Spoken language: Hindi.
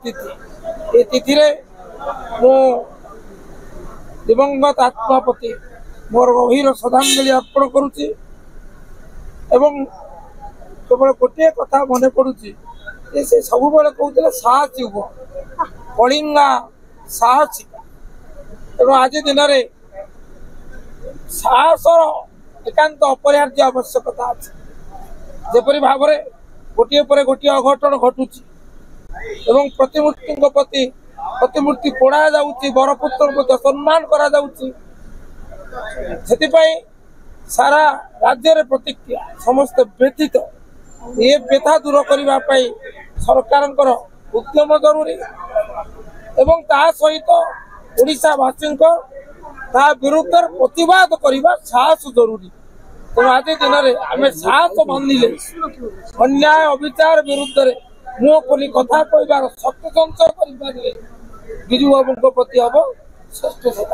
तिथि ए तिथि रे मो दिवंगत आत्मा प्रति मोर गभीर श्रद्धांजलि अर्पण करुच्ची एवं केवल गोटे कथा मन पड़ुची से सब बेले कहते साहसी युग कलिंगा साहसी एवं आज दिन में साहसर एकांत अपरिहार्य आवश्यकता अच्छे जेपरी भाव में गोटे पर गोटे अघटन घटुची एवं प्रतिमूर्ति प्रति प्रतिमूर्ति पोड़ा जाउची बरपुत्र प्रति सम्मान करा जाउची सेतिपई सारा राज्य रे प्रतिक्रिया समस्त व्यथित ये व्यथा दूर करने सरकार उद्यम जरूरी एवं ता सहित ओडिशा वासी विरुद्ध प्रतिवाद करने साहस जरूरी तेणु आज दिन में आम साहस बांधिले अन्याय अविचार विरुद्ध मुह खोली कथा कहबार शक्ति संचय कर बिजू बाबू प्रति हम श्रेष्ठ